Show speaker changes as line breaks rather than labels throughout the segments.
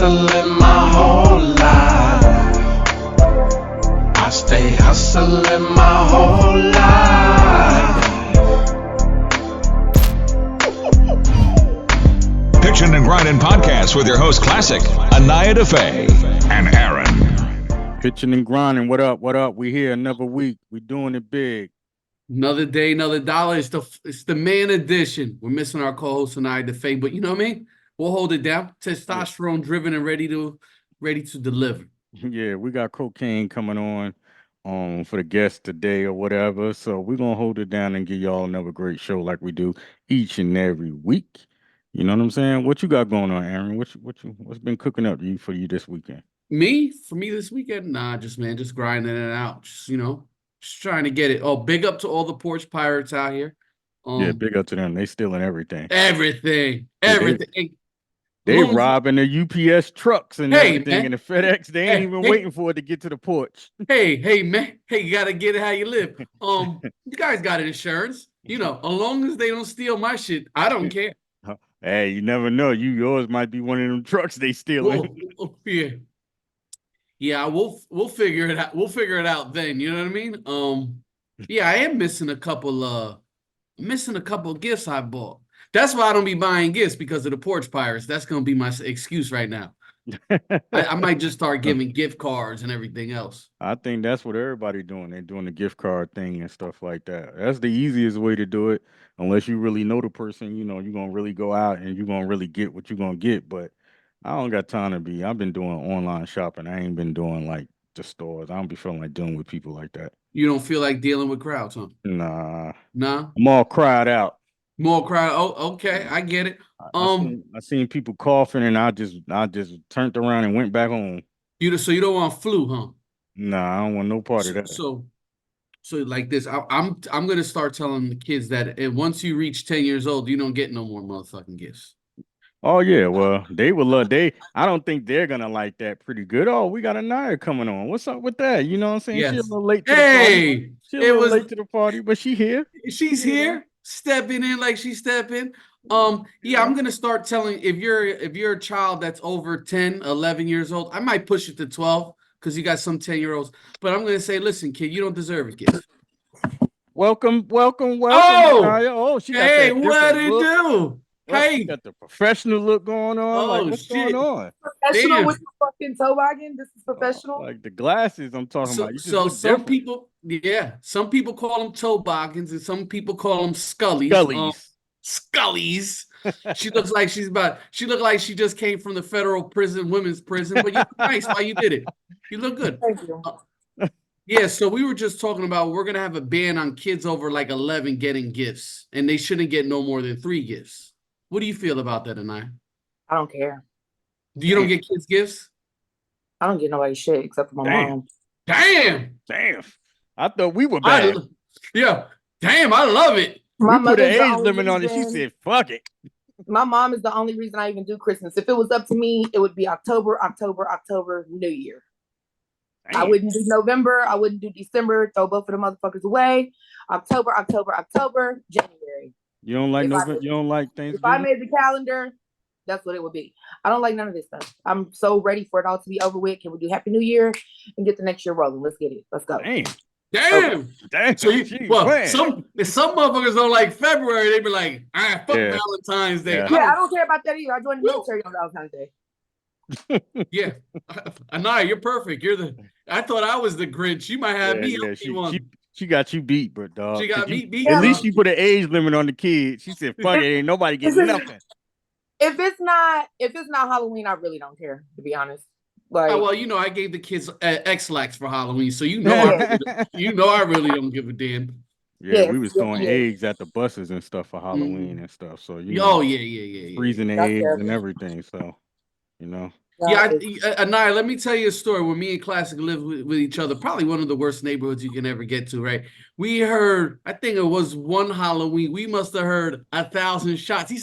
hustling my whole life. I stay hustling my whole life.
Pitchin and Grindnin podcast with your host Klassik, Anaya Daffe, and Aaron.
Pitchin and Grindnin, what up? What up? We here another week. We doing it big.
Another day, another dollar. It's the man edition. We're missing our co-host Anaya Daffe, but you know what I mean? We'll hold it down. Testosterone driven and ready to deliver.
Yeah, we got Kokane coming on for the guest today or whatever. So we're gonna hold it down and give y'all another great show like we do each and every week. You know what I'm saying? What you got going on, Aaron? What's been cooking up for you this weekend?
For me this weekend? Nah, just grinding it out. Just trying to get it. Oh, big up to all the porch pirates out here.
Yeah, big up to them. They stealing everything.
Everything.
They robbing the UPS trucks and everything,
man.
and the FedEx. They ain't even waiting for it to get to the porch.
Hey, man. Hey, you gotta get it how you live. You guys got insurance. You know, as long as they don't steal my shit, I don't care.
Hey, you never know. Yours might be one of them trucks they stealing.
Yeah. We'll figure it out. We'll figure it out then. You know what I mean? Yeah, I am missing a couple of gifts I bought. That's why I don't be buying gifts, because of the porch pirates. That's gonna be my excuse right now. I might just start giving gift cards and everything else.
I think that's what everybody doing. They're doing the gift card thing and stuff like that. That's the easiest way to do it, unless you really know the person. You know, you're gonna really go out and you're gonna really get what you're gonna get. But I don't got time to be. I've been doing online shopping. I ain't been doing like the stores. I don't be feeling like dealing with people like that.
You don't feel like dealing with crowds, huh?
Nah.
Nah?
I'm all cried out.
More crowd. Oh, okay. I get it.
I seen people coughing, and I just turned around and went back home.
So you don't want flu, huh?
Nah, I don't want no part of that.
So like this, I'm gonna start telling the kids that once you reach 10 years old, you don't get no more motherfucking gifts.
Oh yeah, well they will love. I don't think they're gonna like that pretty good. Oh, we got Anaya coming on. What's up with that? You know what I'm saying?
Yes.
She's a little late to the party. She's a little late to the party, but she here.
She's here, stepping in like she's stepping. Yeah, I'm gonna start telling, if you're a child that's over 10, 11 years old, I might push it to 12 because you got some 10-year-olds. But I'm gonna say, listen, kid, you don't deserve a gift.
Welcome.
Oh,
Anaya. Oh, she got
hey,
that
what it
look.
do?
Well,
Hey,
she got the professional look going on.
Oh,
like, what's
shit.
going on?
Professional
Damn.
with the fucking toboggan. This is professional.
Like the glasses I'm talking about. You just look
some
different.
some people call them toboggans and some people call them scullies. Scullies. She looks like she just came from the federal prison, women's prison, but you look nice while you did it. You look good.
Thank you.
Yeah, so we were just talking about we're gonna have a ban on kids over like 11 getting gifts, and they shouldn't get no more than 3 gifts. What do you feel about that, Anaya?
I don't care.
You don't get kids gifts?
I don't get nobody shit except for my mom.
Damn.
I thought we were bad.
Damn, I love it.
My
We put an
mother's the
age
only
limit on it. She
reason-
said, fuck it.
My mom is the only reason I even do Christmas. If it was up to me, it would be October, New Year.
Damn.
I wouldn't do November. I wouldn't do December. Throw both of the motherfuckers away. October, January.
You don't like
If I
November?
could-
You don't like
If
Thanksgiving?
I made the calendar, that's what it would be. I don't like none of this stuff. I'm so ready for it all to be over with. Can we do Happy New Year and get the next year rolling? Let's get it. Let's go.
Damn.
So
some motherfuckers don't like February. They be like, fuck Valentine's Day.
Yeah.
I don't care about that either. I joined the military on Valentine's Day.
Yeah. Anaya, you're perfect. I thought I was the Grinch. You might have me.
She got you beat, but dog.
She got me beat.
At least you put an age limit on the kid. She said, fuck it, ain't nobody getting nothing.
If it's not Halloween, I really don't care, to be honest. Like,
well, I gave the kids X-Lax for Halloween, so I really don't give a damn.
Yeah, we was throwing eggs at the buses and stuff for Halloween and stuff. So freezing the eggs and everything. So,
Anaya, let me tell you a story. When me and Klassik lived with each other, probably one of the worst neighborhoods you can ever get to, right? We heard, I think it was one Halloween, we must have heard 1,000 shots.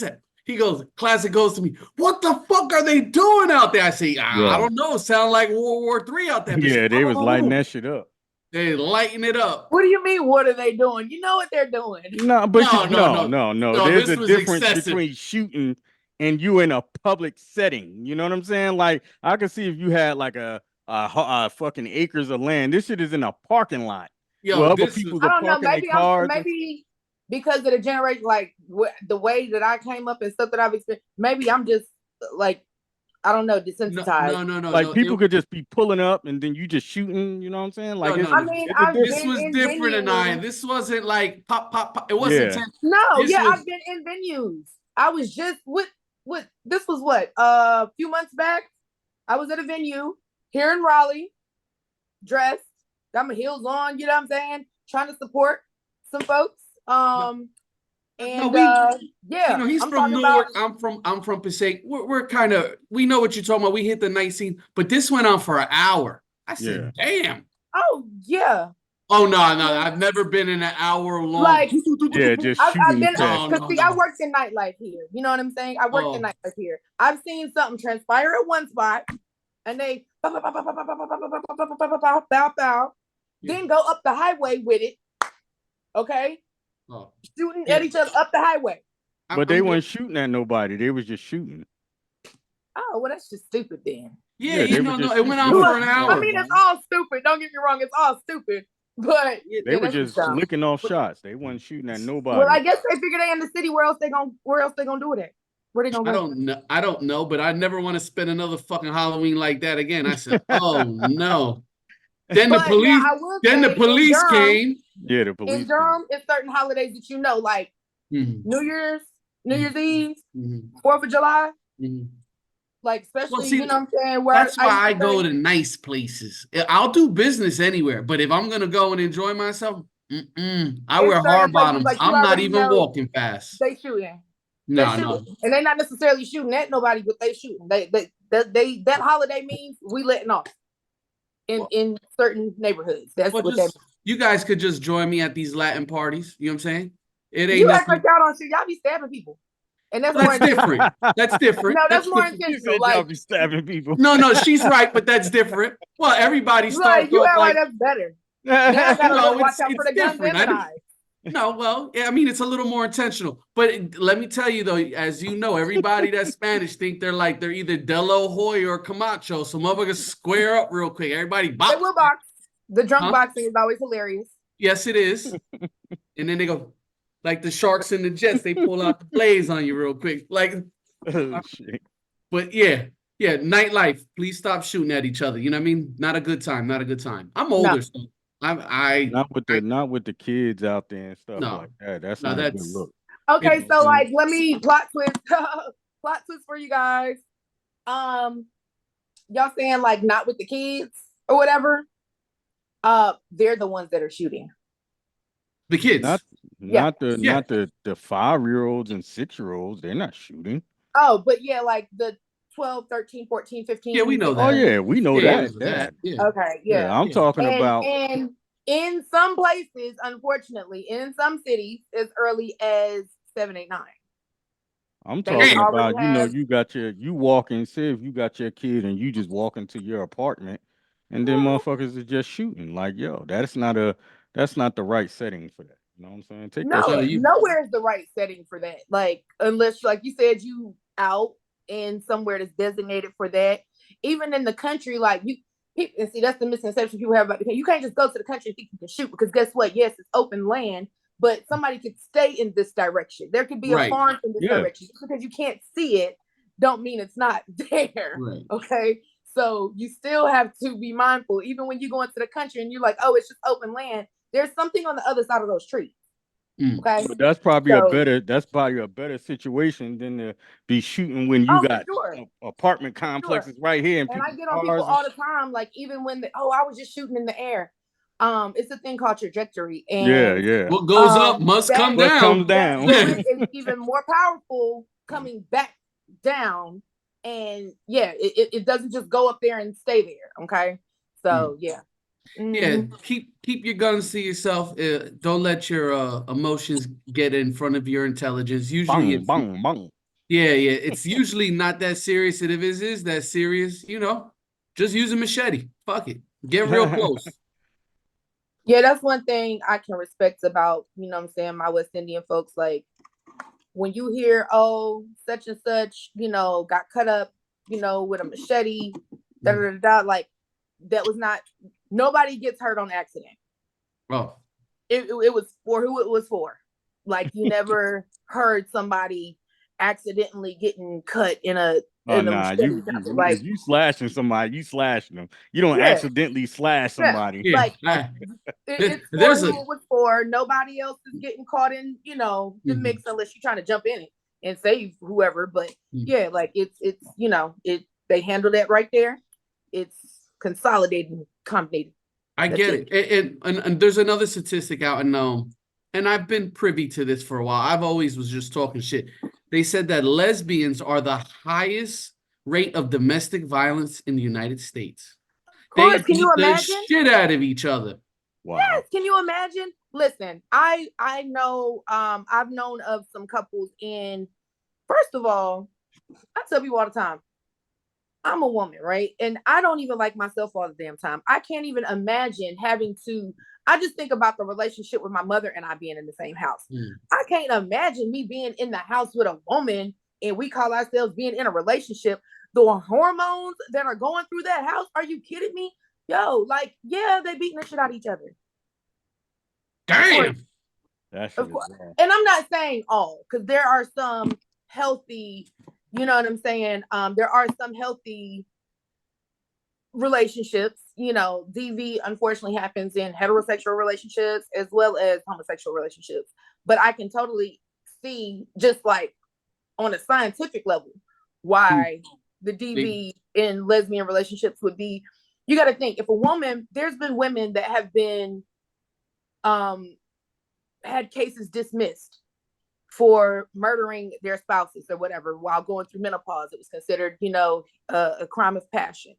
Klassik goes to me, what the fuck are they doing out there? I say, I don't know. It sounded like World War III out there.
Yeah, they was lighting that shit up.
They lighting it up.
What do you mean? What are they doing? You know what they're doing.
No. There's a difference between shooting and you in a public setting. You know what I'm saying? Like I can see if you had like a fucking acres of land. This shit is in a parking lot
Yo,
where other
this is
people
I
are
don't know.
parking their
Maybe
cars.
maybe because of the generation, like the way that I came up and stuff that I've experienced. Maybe I'm just like I don't know, desensitized.
Like people could just be pulling up and then you just shooting. You know what I'm saying? Like
No,
it's,
no,
I
no.
mean,
it's a
I've
difference.
This
been
was
in
different, and
venues.
this wasn't like pop, pop, pop. It wasn't.
Yeah.
No,
This
yeah,
was-
I've been in venues. I was just with this was what a few months back. I was at a venue here in Raleigh, dressed, got my heels on. You know what I'm saying? Trying to support some folks. And yeah,
he's
I'm
from
talking
Newark.
about.
I'm from Passaic. We're kind of, we know what you're talking about. We hit the night scene, but this went on for an hour. I said, damn.
Oh yeah.
Oh no, I've never been in an hour long.
Like
Yeah, just
I've
shooting
been
past.
because see, I worked in nightlife here. You know what I'm saying? I worked in nightlife here. I've seen something transpire at one spot, and they bow, then go up the highway with it. Okay, shooting at each other up the highway.
But they weren't shooting at nobody. They was just shooting.
Oh well, that's just stupid then.
Yeah, it went on for an hour.
I mean, it's all stupid. Don't get me wrong, it's all stupid. But
they were just licking off shots. They weren't shooting at nobody.
Well, I guess they figure they in the city. Where else they gonna do it at? Where they gonna go?
I don't know, but I never want to spend another fucking Halloween like that again. I said, oh no. Then the police came.
Yeah, the police.
In Durham, it's certain holidays that you know, like New Year's Eve, 4th of July. Like, especially, you know what I'm saying? Where
that's why I go to nice places. I'll do business anywhere, but if I'm going to go and enjoy myself, I wear hard bottoms.
Like,
I'm not even walking fast.
They shooting.
No.
And they're not necessarily shooting at nobody, but they shooting. That holiday means we letting off in certain neighborhoods. That's what that means.
You guys could just join me at these Latin parties. You know what I'm saying? It ain't
you act like y'all don't shoot. Y'all be stabbing people. And that's
different. That's different.
No, that's more intentional.
Like y'all be stabbing people.
No, she's right, but that's different. Well, everybody starts
you act like that's better. Now I gotta watch out for the guns and the knives.
No, well, I mean, it's a little more intentional. But let me tell you, though, as you know, everybody that's Spanish think they're either De La Hoya or Camacho. So motherfuckers square up real quick. Everybody box.
They will box. The drunk boxing is always hilarious.
Yes, it is. And then they go, like the Sharks and the Jets, they pull out the blades on you real quick. Like, but yeah, nightlife. Please stop shooting at each other. You know what I mean? Not a good time. I'm older, so not
with the kids out there and stuff like that. That's not a good look.
Okay, so like let me plot twist for you guys. Y'all saying like not with the kids or whatever. They're the ones that are shooting.
The kids.
Not the 5-year-olds and 6-year-olds. They're not shooting.
Oh, but yeah, like the 12, 13, 14, 15.
Yeah, we know that.
Oh, yeah, we know that.
Yeah. Okay, yeah.
I'm talking about.
And in some places, unfortunately, in some cities, as early as 7, 8, 9.
I'm talking about, you walk in, say if you got your kid and you just walk into your apartment and then motherfuckers are just shooting. Like, yo, that's not the right setting for that. You know what I'm saying?
Nowhere is the right setting for that. Like, unless, like you said, you out in somewhere that's designated for that. Even in the country, like and see, that's the misconception people have about the country. You can't just go to the country and think you can shoot because guess what? Yes, it's open land, but somebody could stay in this direction. There could be a farm in this direction. Just because you can't see it, don't mean it's not there.
Right.
Okay. So you still have to be mindful, even when you go into the country and you're like, oh, it's just open land. There's something on the other side of those trees. Okay.
But that's probably a better situation than to be shooting when you got apartment complexes right here.
And I get on people all the time, like even when I was just shooting in the air. It's a thing called trajectory. And
what goes up must come down.
Comes down.
It's even more powerful coming back down. And it doesn't just go up there and stay there. Okay. So yeah.
Yeah, keep your guns to yourself. Don't let your emotions get in front of your intelligence. Usually,
bang.
Yeah, it's usually not that serious. If it is that serious, just use a machete. Fuck it, get real close.
Yeah, that's one thing I can respect about, you know what I'm saying, my West Indian folks. Like, when you hear, oh, such and such, got cut up, with a machete, like that was not, nobody gets hurt on accident.
Oh,
it was for who it was for. Like, you never heard somebody accidentally getting cut in a machete.
If you slashing somebody, you slashing them. You don't accidentally slash somebody.
Yeah.
Like, it's for who it was for. Nobody else is getting caught in, the mix, unless you're trying to jump in it and save whoever. But yeah, like it's they handle that right there. It's consolidated, combinated.
I get it. And there's another statistic out, and I've been privy to this for a while. I've always was just talking shit. They said that lesbians are the highest rate of domestic violence in the United States.
Of course,
they beat the shit out of each other.
Wow. Yes, can you imagine? Listen, I know, I've known of some couples, and first of all, I tell people all the time, I'm a woman, right? And I don't even like myself all the damn time. I can't even imagine having to, I just think about the relationship with my mother and I being in the same house. I can't imagine me being in the house with a woman and we call ourselves being in a relationship. The hormones that are going through that house, are you kidding me? Yo, like, yeah, they beating the shit out of each other.
Damn.
Of course. And I'm not saying all, because there are some healthy, you know what I'm saying? There are some healthy relationships. DV unfortunately happens in heterosexual relationships as well as homosexual relationships. But I can totally see, just like on a scientific level, why the DV in lesbian relationships would be. You got to think, if a woman, there's been women that have been had cases dismissed for murdering their spouses or whatever while going through menopause. It was considered, a crime of passion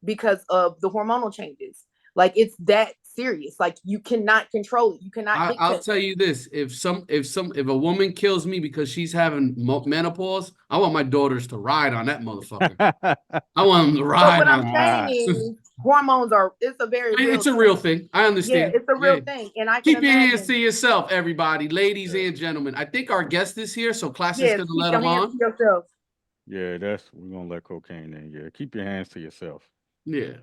because of the hormonal changes. Like, it's that serious. Like, you cannot control it. You cannot.
I'll tell you this: if a woman kills me because she's having menopause, I want my daughters to ride on that motherfucker. I want them to ride.
But what I'm saying is, hormones are. It's a real
thing. I understand.
Yeah, it's a real thing, and I
keep your hands to yourself, everybody, ladies and gentlemen. I think our guest is here, so Klassik is gonna let him on.
Yeah, we're gonna let Kokane in. Yeah, keep your hands to yourself.
Yeah.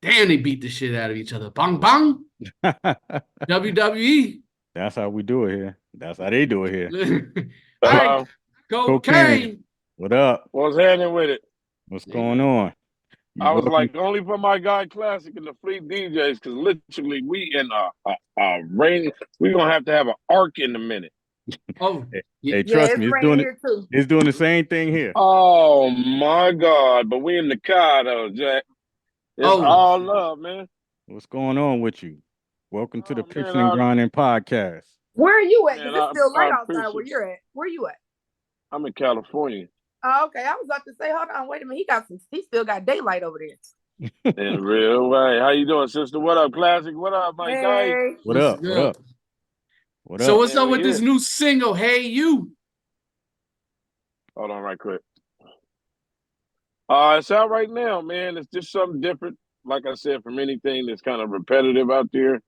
Damn, they beat the shit out of each other. Bang, bang. WWE.
That's how we do it here. That's how they do it here.
All right, Kokane.
What up?
What's happening with it?
What's going on?
I was like, only for my guy Klassik and the free DJs, because literally we in a rain. We're gonna have to have an arc in a minute.
Oh,
hey, trust me, it's doing the same thing here.
Oh my God! But we in the car though, Jack. It's all love, man.
What's going on with you? Welcome to the Pitchin Grindnin podcast.
Where are you at? Because it's still light outside where you're at. Where you at?
I'm in California.
Oh, okay. I was about to say, hold on, wait a minute. He still got daylight over there.
In real way. How you doing, sister? What up, Klassik? What up, my guy?
What up? What up? What up?
So what's up with this new single, Hey You?
Hold on right quick. It's out right now, man. It's just something different, like I said, from anything that's kind of repetitive out there.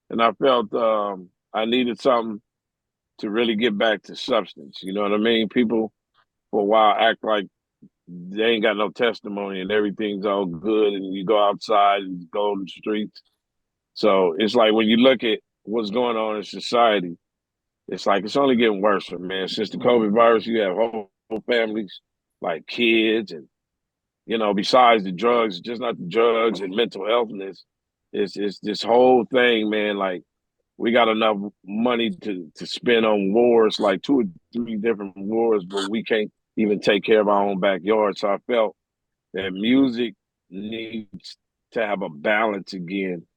And I felt I needed something to really get back to substance. You know what I mean? People for a while act like they ain't got no testimony and everything's all good and you go outside and go on the streets. So it's like when you look at what's going on in society, it's like it's only getting worse, man. Since the COVID virus, you have whole families, like kids and, besides the drugs, just not the drugs and mental healthness. It's this whole thing, man. Like, we got enough money to spend on wars, like 2 or 3 different wars, but we can't even take care of our own backyard. So I felt that music needs to have a balance again.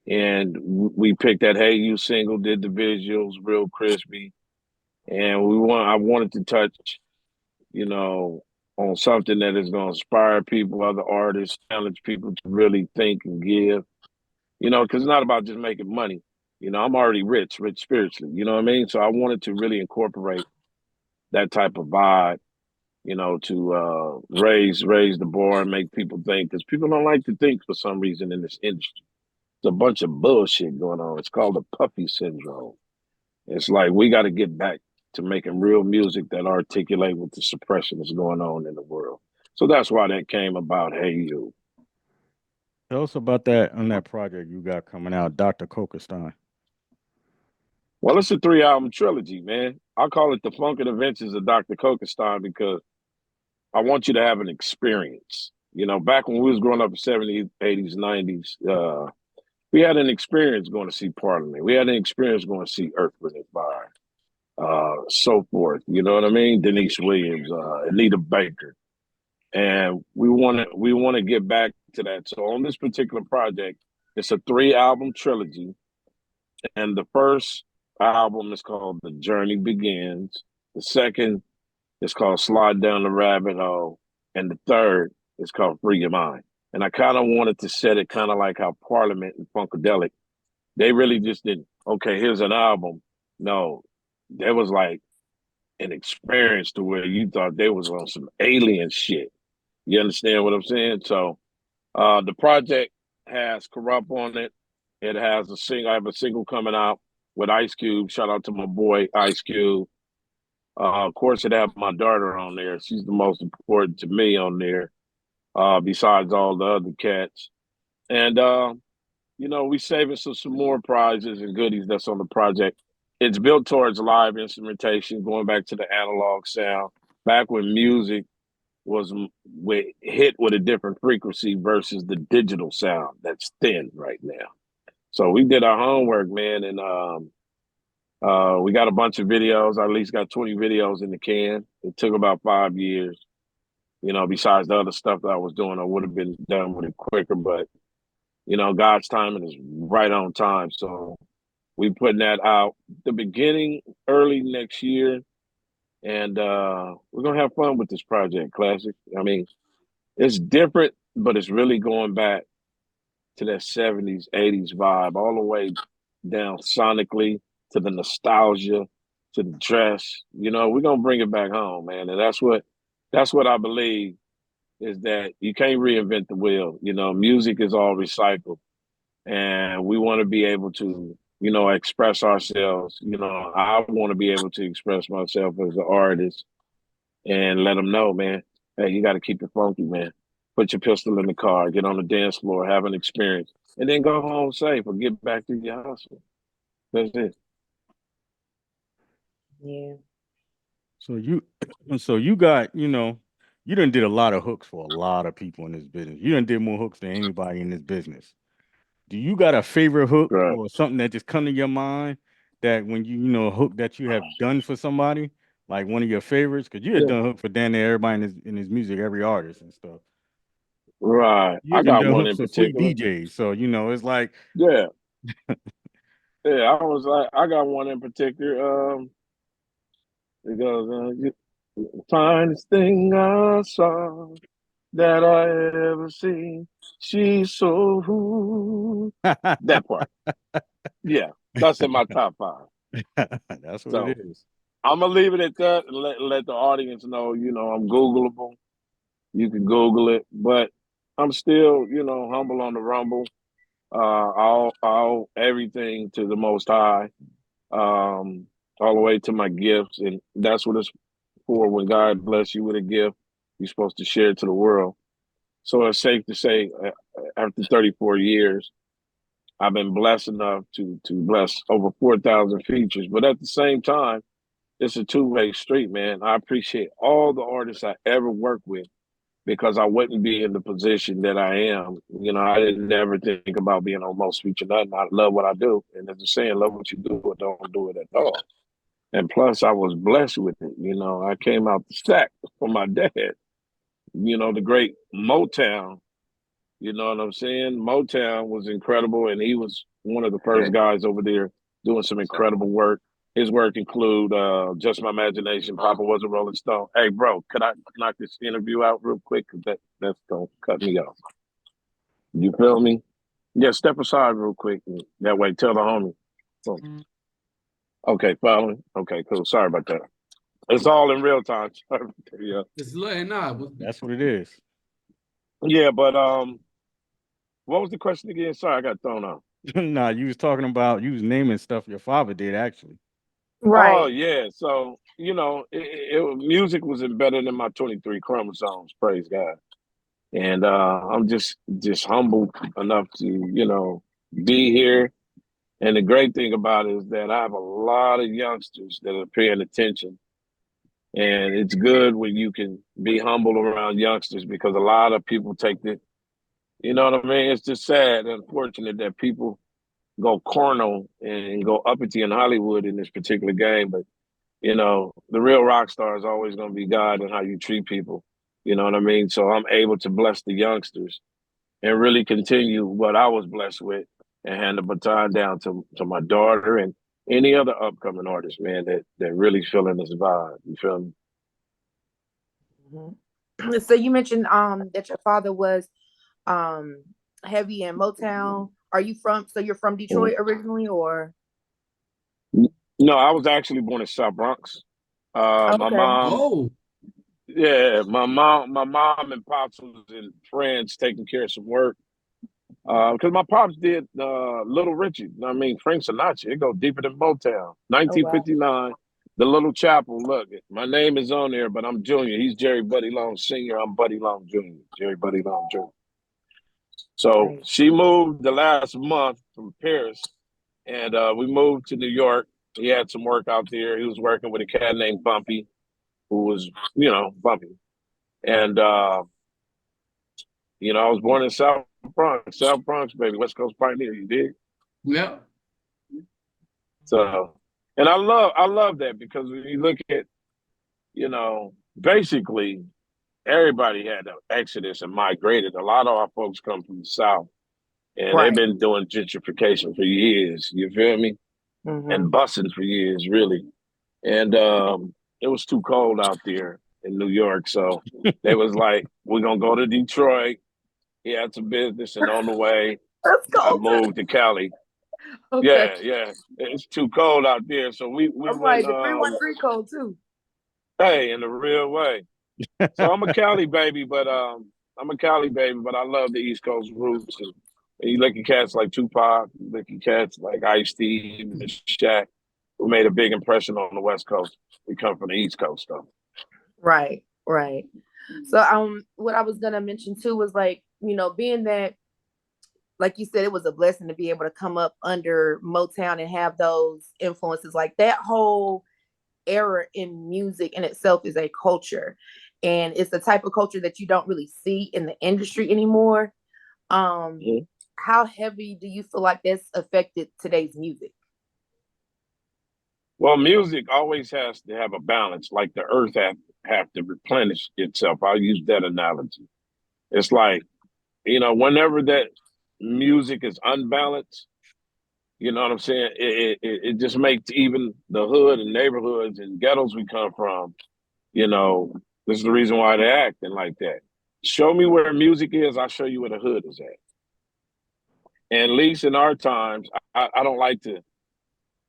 And we picked that Hey You single, did the visuals real crispy. And I wanted to touch, on something that is going to inspire people, other artists, challenge people to really think and give, because it's not about just making money. I'm already rich spiritually, you know what I mean? So I wanted to really incorporate that type of vibe, to raise the bar and make people think, because people don't like to think for some reason in this industry. It's a bunch of bullshit going on. It's called the puffy syndrome. It's like we got to get back to making real music that articulate what the suppression that's going on in the world. So that's why that came about. Hey You.
Tell us about that on that project you got coming out, Dr. Kokestein.
Well, it's a 3 album trilogy, man. I call it the Funk and Adventures of Dr. Kokestein because I want you to have an experience. You know, back when we was growing up in the 70s, 80s, 90s, we had an experience going to see Parliament. We had an experience going to see Earth, Wind and Fire, so forth. You know what I mean? Denise Williams, Anita Baker. And we want to get back to that. So on this particular project, it's a 3 album trilogy. And the first album is called The Journey Begins. The second is called Slide Down the Rabbit Hole. And the third is called Free Your Mind. And I kind of wanted to set it kind of like how Parliament and Funkadelic, they really just didn't, okay, here's an album. No, there was like an experience to where you thought they was on some alien shit. You understand what I'm saying? So the project has Corrupt on it. It has a single. I have a single coming out with Ice Cube. Shout out to my boy Ice Cube. Of course, it have my daughter on there. She's the most important to me on there, besides all the other cats. And you know, we saving some more prizes and goodies that's on the project. It's built towards live instrumentation, going back to the analog sound, back when music was hit with a different frequency versus the digital sound that's thin right now. So we did our homework, man, and we got a bunch of videos. I at least got 20 videos in the can. It took about 5 years. You know, besides the other stuff that I was doing, I would have been done with it quicker, but you know, God's timing is right on time. So we putting that out the beginning early next year. And we're gonna have fun with this project, Klassik. I mean, it's different, but it's really going back to that 70s, 80s vibe, all the way down sonically to the nostalgia, to the dress. You know, we're gonna bring it back home, man. And that's what I believe is that you can't reinvent the wheel. You know, music is all recycled. And we want to be able to, you know, express ourselves. You know, I want to be able to express myself as an artist and let them know, man, hey, you got to keep it funky, man. Put your pistol in the car, get on the dance floor, have an experience, and then go home safe or get back to your hustle. That's it.
Yeah.
So you got, you done did a lot of hooks for a lot of people in this business. You done did more hooks than anybody in this business. Do you got a favorite hook
Right.
or something that just come to your mind that when a hook that you have done for somebody, like one of your favorites? Because you had
Yeah.
done hook for damn near everybody in his music, every artist and stuff.
Right.
You
I
even
got
done
one
hooks
in
for Sweet
particular.
DJs. So, it's like,
Yeah. Yeah. I was like, I got one in particular. It goes, finest thing I saw that I ever seen. She's so that part. Yeah, that's in my top 5.
that's what
So
it is.
I'm gonna leave it at that and let the audience know, I'm Googleable. You can Google it, but I'm still, humble on the rumble. All everything to the Most High, all the way to my gifts, and that's what it's for. When God bless you with a gift, you're supposed to share it to the world. So it's safe to say, after 34 years, I've been blessed enough to bless over 4,000 features. But at the same time, it's a two-way street, man. I appreciate all the artists I ever worked with because I wouldn't be in the position that I am. I didn't ever think about being on most feature nothing. I love what I do. And as a saying, love what you do or don't do it at all. And plus, I was blessed with it. I came out the stack from my dad, the great Motown. You know what I'm saying? Motown was incredible, and he was one of the first guys over there doing some incredible work. His work include Just My Imagination, Papa Was a Rolling Stone. Hey, bro, could I knock this interview out real quick? Because that's going to cut me off. You feel me? Yeah, step aside real quick. And that way, tell the homie. So, okay, following. Okay, cool. Sorry about that. It's all in real time. Yeah.
It's nah.
That's what it is.
Yeah, but what was the question again? Sorry, I got thrown off.
Nah, you was talking about, you was naming stuff your father did, actually.
Oh
Right.
yeah. So, music was embedded in my 23 chromosomes, praise God. And I'm just humbled enough to, be here. And the great thing about it is that I have a lot of youngsters that are paying attention. And it's good when you can be humble around youngsters because a lot of people take the, you know what I mean? It's just sad and unfortunate that people go cornel and go uppity in Hollywood in this particular game. But, the real rock star is always going to be God and how you treat people. You know what I mean? So I'm able to bless the youngsters and really continue what I was blessed with and hand the baton down to my daughter and any other upcoming artist, man, that really feeling this vibe. You feel me?
Mhm. So you mentioned that your father was um heavy in Motown. Are you from so you're from
Mhm.
Detroit originally or
No, I was actually born in South Bronx. My
okay.
mom,
Oh,
yeah, my mom and pops was in France taking care of some work. Because my pops did Little Richie. I mean, Frank Sinatra. It go deeper than Motown.
Oh wow.
1959, the Little Chapel. Look, my name is on there, but I'm Junior. He's Jerry Buddy Long Senior. I'm Buddy Long Junior. Jerry Buddy Long Junior. So
Right.
she moved the last month from Paris, and we moved to New York. He had some work out there. He was working with a cat named Bumpy, who was, Bumpy. And I was born in South Bronx, baby, West Coast pioneer. You dig?
yeah.
So, and I love that because when you look at, basically everybody had an exodus and migrated. A lot of our folks come from the South and they've
Right.
been doing gentrification for years. You feel me? And
Mm-hmm.
busing for years, really. And it was too cold out there in New York. So they was like, we're going to go to Detroit. He had some business and on the way,
Let's
I
go to
moved to Cali.
okay.
Yeah, yeah. It's too cold out there. So we
I'm
went
like the 313 code too.
hey in a real way. So I'm a Cali baby, but I love the East Coast roots and you look at cats like Tupac, you look at cats like Ice-T, and Shaq, who made a big impression on the West Coast. We come from the East Coast though.
Right, right. So what I was gonna mention too was like, being that like you said, it was a blessing to be able to come up under Motown and have those influences. Like that whole era in music in itself is a culture. And it's the type of culture that you don't really see in the industry anymore. Um,
Mhm.
how heavy do you feel like that's affected today's music?
Well, music always has to have a balance, like the earth have to replenish itself. I'll use that analogy. It's like, whenever that music is unbalanced, you know what I'm saying? It just makes even the hood and neighborhoods and ghettos we come from, you know, this is the reason why they're acting like that. Show me where music is, I'll show you where the hood is at. And at least in our times, I don't like to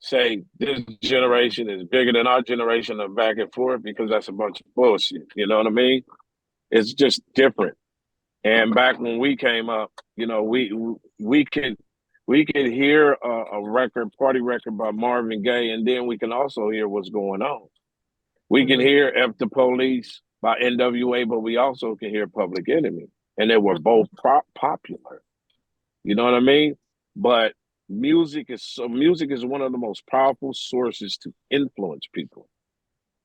say this generation is bigger than our generation of back and forth because that's a bunch of bullshit. You know what I mean? It's just different. And back when we came up, we could hear a record, party record by Marvin Gaye, and then we can also hear what's going on. We can
Mhm.
hear F the Police by NWA, but we also can hear Public Enemy, and they were both popular. You know what I mean? But music is one of the most powerful sources to influence people.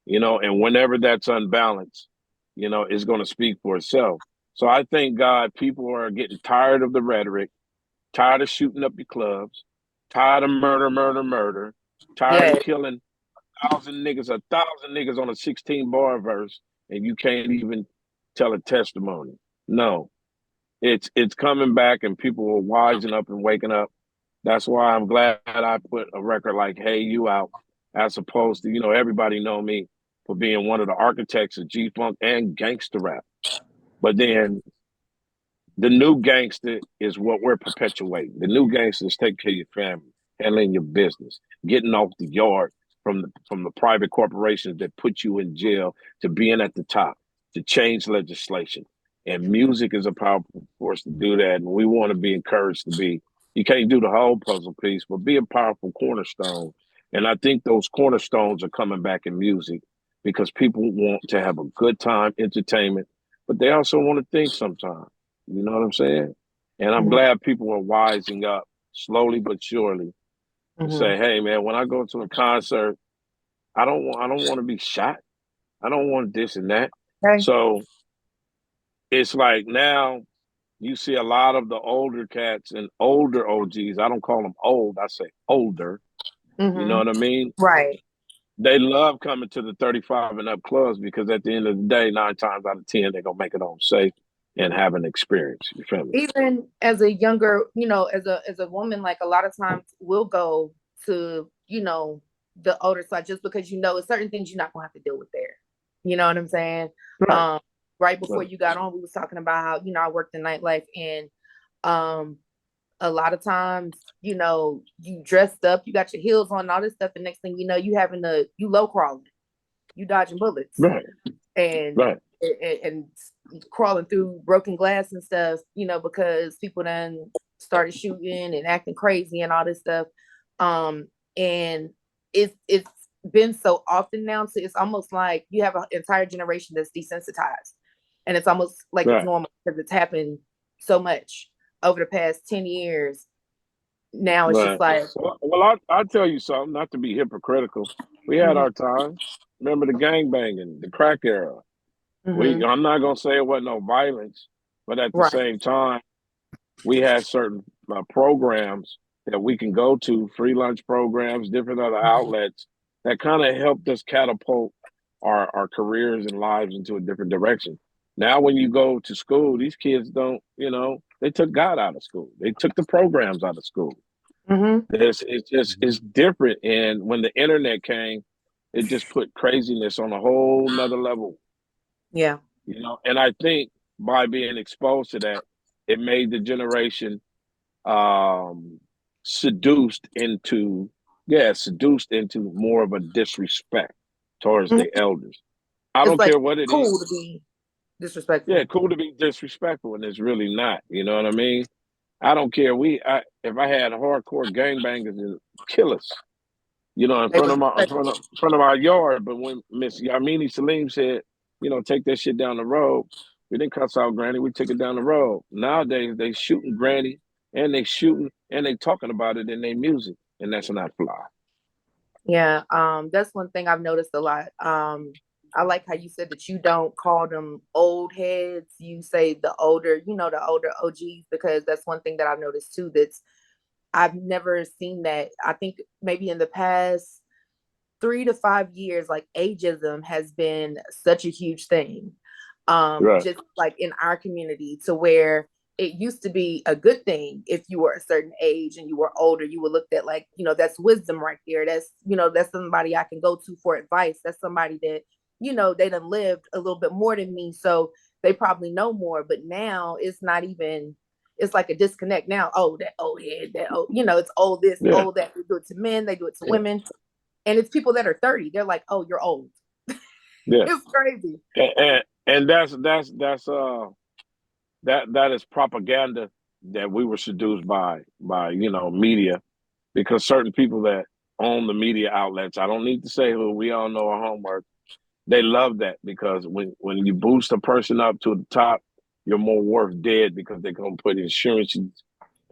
And whenever that's unbalanced, it's going to speak for itself. So I thank God people are getting tired of the rhetoric, tired of shooting up your clubs, tired of murder, murder, murder, tired of
Yeah.
killing 1,000 niggas on a 16 bar verse, and you can't even tell a testimony. No, it's coming back, and people are wising up and waking up. That's why I'm glad I put a record like "Hey You" out, as opposed to everybody know me for being one of the architects of G Funk and gangster rap. But then the new gangster is what we're perpetuating. The new gangster is taking care of your family, handling your business, getting off the yard from the private corporations that put you in jail to being at the top, to change legislation. And music is a powerful force to do that. And we want to be encouraged to be. You can't do the whole puzzle piece, but be a powerful cornerstone And I think those cornerstones are coming back in music because people want to have a good time, entertainment, but they also want to think sometimes. You know what I'm saying? And I'm glad people are wising up slowly but surely to say, hey man, when I go to a concert, I don't want to be shot. I don't want this and that.
Okay.
So it's like now you see a lot of the older cats and older OGs. I don't call them old, I say older. You know what I mean?
Right.
They love coming to the 35 and up clubs because at the end of the day, 9 times out of 10, they're gonna make it home safe and have an experience. You feel me?
Even as a younger, as a woman, like a lot of times we'll go to, the older side just because it's certain things you're not gonna have to deal with there. You know what I'm saying?
Right.
Right before you got on, we was talking about how, I worked in nightlife, and a lot of times, you dressed up, you got your heels on, all this stuff, and next thing you know, you low crawling, you dodging bullets,
Right.
and
Right.
and crawling through broken glass and stuff, because people then started shooting and acting crazy and all this stuff. And it's been so often now, so it's almost like you have an entire generation that's desensitized, and it's almost like it's
Right.
normal because it's happened so much over the past 10 years. Now it's just
Right.
like,
Well, I'll tell you something, not to be hypocritical. We had our time. Remember the gang banging, the crack era. I'm not gonna say it wasn't no violence, but at the
right.
same time, we had certain programs that we can go to, free lunch programs, different other outlets that kind of helped us catapult our careers and lives into a different direction. Now, when you go to school, these kids don't, they took God out of school. They took the programs out of school. It's different. And when the internet came, it just put craziness on a whole nother level.
Yeah.
And I think by being exposed to that, it made the generation seduced into more of a disrespect towards the elders. I
It's
don't
like
care what it
cool
is.
to be disrespectful.
Yeah, cool to be disrespectful, and it's really not. You know what I mean? I don't care. If I had hardcore gangbangers and killers, in
They
front
was
of our yard, but when Miss Yamini Salim said, take that shit down the road, we didn't cuss out Granny. We took it down the road. Nowadays, they shooting Granny, and they talking about it in their music, and that's not fly.
Yeah, that's one thing I've noticed a lot. I like how you said that you don't call them old heads. You say the older OGs, because that's one thing that I've noticed too. I've never seen that. I think maybe in the past 3 to 5 years, like ageism has been such a huge thing.
Right.
Just like in our community, to where it used to be a good thing if you were a certain age and you were older, you were looked at like, that's wisdom right there. That's somebody I can go to for advice. That's somebody that, they done lived a little bit more than me, so they probably know more. But now it's not even, it's like a disconnect now. Oh, that old head, it's old this,
Yeah.
old that. They do it to men, they do it to women. And it's people that are 30. They're like, oh, you're old.
Yeah.
It's crazy.
And that is propaganda that we were seduced by media, because certain people that own the media outlets, I don't need to say who, we all know our homework. They love that because when you boost a person up to the top, you're more worth dead, because they're gonna put insurances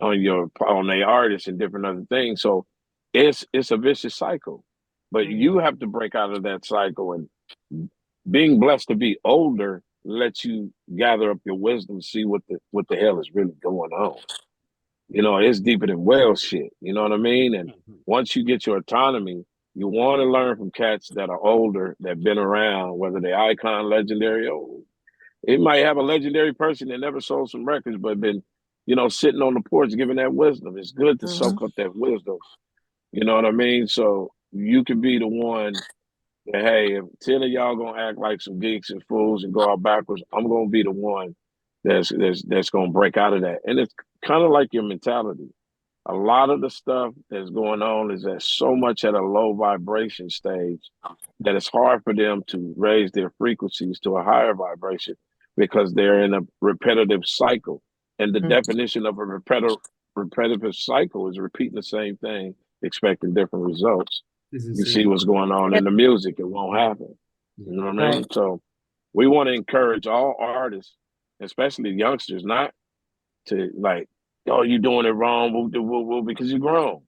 on their artists and different other things. So it's a vicious cycle. But you have to break out of that cycle, and being blessed to be older lets you gather up your wisdom, see what the hell is really going on. It's deeper than whale shit. You know what I mean? And once you get your autonomy, you want to learn from cats that are older, that been around, whether they're icon, legendary, or it might have a legendary person that never sold some records, but been, sitting on the porch giving that wisdom. It's good to soak up that wisdom. You know what I mean? So you can be the one that, hey, if 10 of y'all gonna act like some geeks and fools and go out backwards, I'm gonna be the one that's gonna break out of that. And it's kind of like your mentality. A lot of the stuff that's going on is that so much at a low vibration stage that it's hard for them to raise their frequencies to a higher vibration, because they're in a repetitive cycle. And the definition of a repetitive cycle is repeating the same thing, expecting different results. You see what's going on in the music, it won't happen. You know what I mean?
Right.
So we want to encourage all artists, especially youngsters, not to like, oh, you're doing it wrong, because you're grown.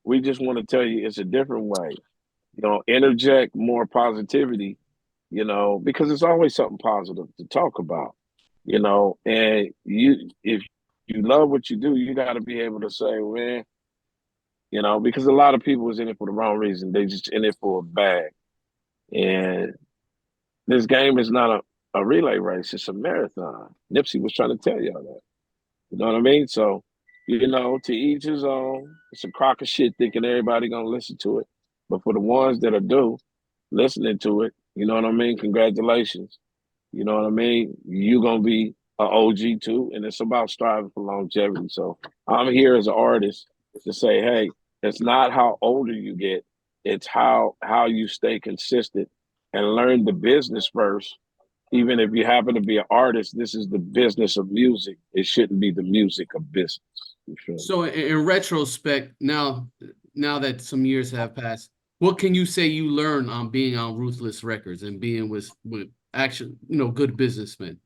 We just want to tell you it's a different way. Interject more positivity, because it's always something positive to talk about, and if you love what you do, you got to be able to say, man, because a lot of people is in it for the wrong reason. They just in it for a bag. And this game is not a relay race, it's a marathon. Nipsey was trying to tell y'all that. You know what I mean? So, to each his own. It's a crock of shit thinking everybody gonna listen to it. But for the ones that are listening to it, you know what I mean? Congratulations. You know what I mean? You're gonna be an OG too, and it's about striving for longevity. So I'm here as an artist to say, hey, it's not how older you get, it's how you stay consistent and learn the business first. Even if you happen to be an artist, this is the business of music. It shouldn't be the music of business.
So in retrospect, now that some years have passed, what can you say you learned on being on Ruthless Records and being with actual, good businessmen?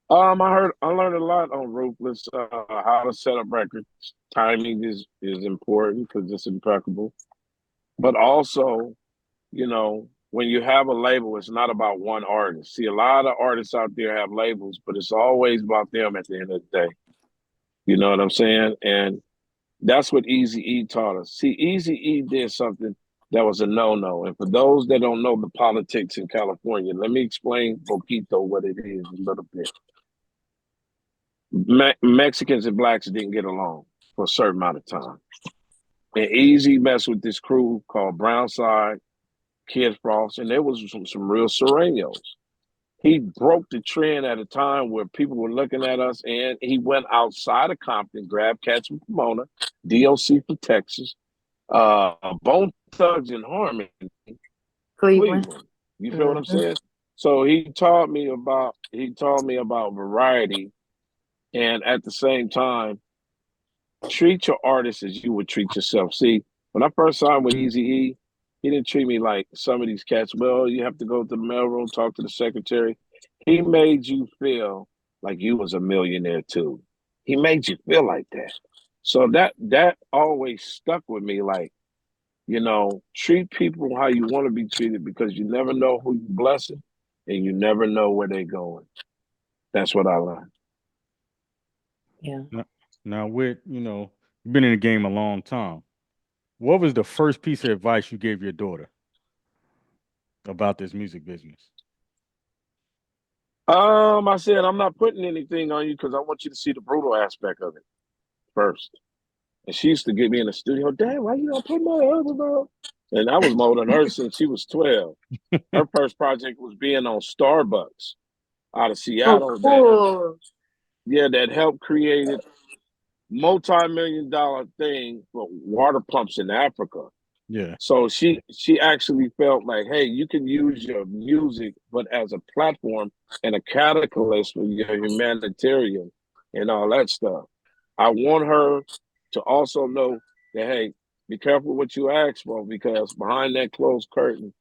I learned a lot on Ruthless, how to set up records. Timing is important because it's impeccable. But also, when you have a label, it's not about one artist. See, a lot of artists out there have labels, but it's always about them at the end of the day. You know what I'm saying? And that's what Eazy-E taught us. See, Eazy-E did something that was a no-no. And for those that don't know the politics in California, let me explain poquito what it is a little bit. Mexicans and blacks didn't get along for a certain amount of time. And Eazy messed with this crew called Brownside, Kid Frost, and there was some real Sureños. He broke the trend at a time where people were looking at us, and he went outside of Compton, grabbed cats from Pomona, DOC from Texas, Bone Thugs and Harmony, Cleveland. You feel what I'm saying? So he taught me about variety, and at the same time, treat your artist as you would treat yourself. See, when I first signed with Eazy-E, he didn't treat me like some of these cats. Well, you have to go to the mailroom, talk to the secretary. He made you feel like you was a millionaire too. He made you feel like that. So that always stuck with me. Like, treat people how you want to be treated because you never know who you blessing and you never know where they're going. That's what I learned.
Yeah.
Now, you've been in the game a long time. What was the first piece of advice you gave your daughter about this music business?
I said, I'm not putting anything on you because I want you to see the brutal aspect of it first. And she used to get me in the studio, Dad, why you don't put my album on? And I was molding her since she was 12. Her first project was being on Starbucks out of Seattle.
Oh, cool.
That helped create a multi-million-dollar thing for water pumps in Africa.
Yeah.
So she actually felt like, hey, you can use your music, but as a platform and a catalyst for your humanitarian and all that stuff. I want her to also know that, hey, be careful what you ask for because behind that closed curtain,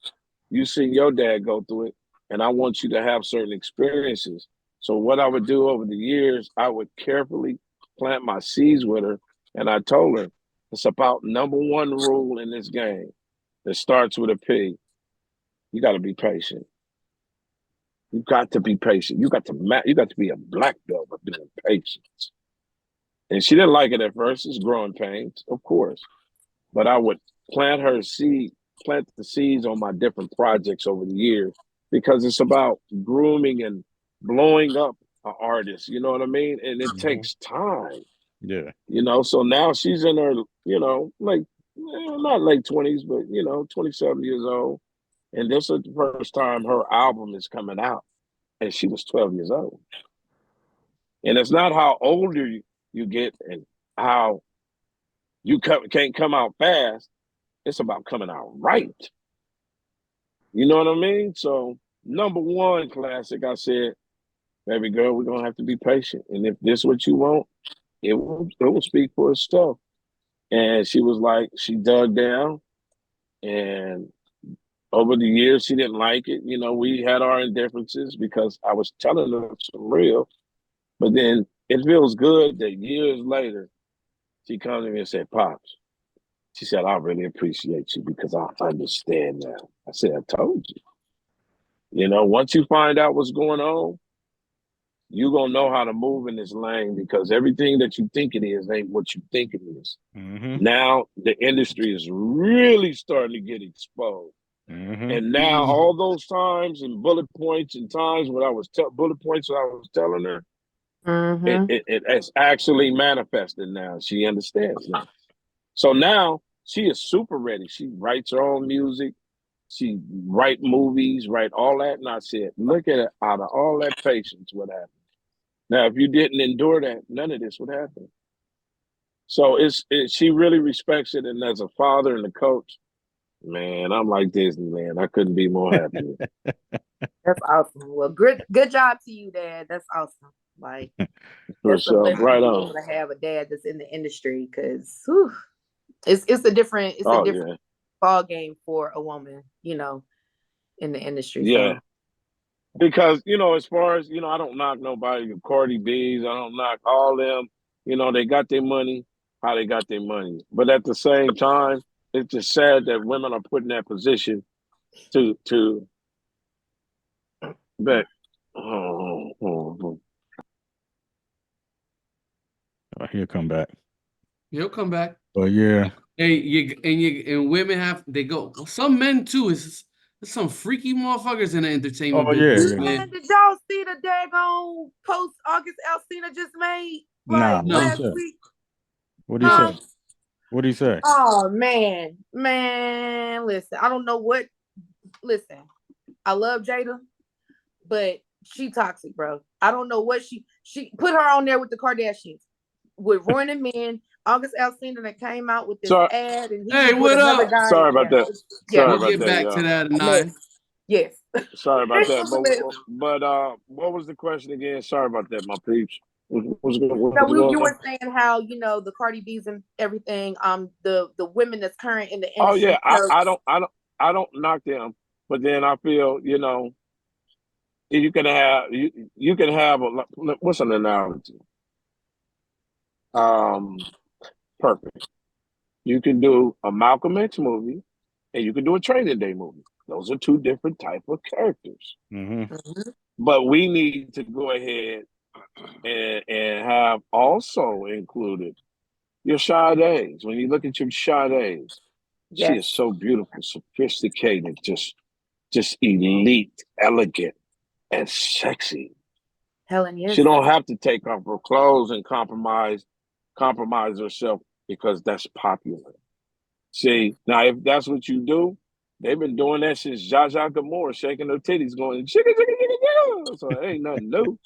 you seen your dad go through it, and I want you to have certain experiences. So what I would do over the years, I would carefully plant my seeds with her, and I told her, it's about number one rule in this game that starts with a P. You got to be patient. You got to be patient. You got to be a black belt of being patient. And she didn't like it at first. It's growing pains, of course. But I would plant the seeds on my different projects over the years because it's about grooming and blowing up an artist. You know what I mean? And it takes time.
Yeah.
So now she's in her, like, not late 20s, but, 27 years old. And this is the first time her album is coming out. And she was 12 years old. And it's not how older you get and how you can't come out fast. It's about coming out right. You know what I mean? So, number one, Klassik, I said, baby girl, we're going to have to be patient. And if this is what you want, it will speak for itself. And she was like, she dug down And over the years, she didn't like it. You know, we had our indifferences because I was telling her some real. But then it feels good that years later, she comes to me and said, Pops, she said, I really appreciate you because I understand now. I said, I told you. You know, once you find out what's going on, you're going to know how to move in this lane because everything that you think it is ain't what you think it is. Now the industry is really starting to get exposed. And now all those times and bullet points and times when I was bullet points when I was telling her, it's actually manifested now. She understands now. So now she is super ready. She writes her own music. She write movies, write all that. And I said, look at it, out of all that patience, what happened? Now, if you didn't endure that, none of this would happen. So she really respects it. And as a father and a coach, man, I'm like Disney, man. I couldn't be more happy.
That's awesome. Well, good job to you, Dad. That's awesome. Like,
For
that's
sure. Right
to
on.
have a dad that's in the industry because it's a different ball game for a woman, you know, in the industry.
Yeah.
So.
Because, you know, as far as, you know, I don't knock nobody, the Cardi B's, I don't knock all them. You know, they got their money, how they got their money. But at the same time, it's just sad that women are put in that position to but
He'll come back.
He'll come back.
But yeah.
And women they go. Some men too. There's some freaky motherfuckers in the entertainment business.
Man, did y'all see the daggone post August Alsina just made?
Nah,
last week?
What did he say? What did he say?
Oh man, listen, I don't know what. Listen, I love Jada, but she toxic, bro. I don't know what she put her on there with the Kardashians, with ruining men. August Alsina that came out with this ad, and
hey, what up?
Guy.
Sorry about that.
Yeah,
we'll
get back to that at 9.
Yes.
Sorry about that. But what was the question again? Sorry about that, my peeps.
You were saying how, you know, the Cardi B's and everything, the women that's current in the industry.
Oh yeah, I don't knock them, but then I feel, you know, you can have what's an analogy? Perfect. You can do a Malcolm X movie, and you can do a Training Day movie. Those are two different type of characters. But we need to go ahead and have also included your Sade's. When you look at your Sade's, she is so beautiful, sophisticated, just elite, elegant, and sexy.
Helen, yes.
She don't have to take off her clothes and compromise herself because that's popular. See, now if that's what you do, they've been doing that since Zsa Zsa Gabor, shaking her titties, going chicka chicka chicka chicka. So it ain't nothing new.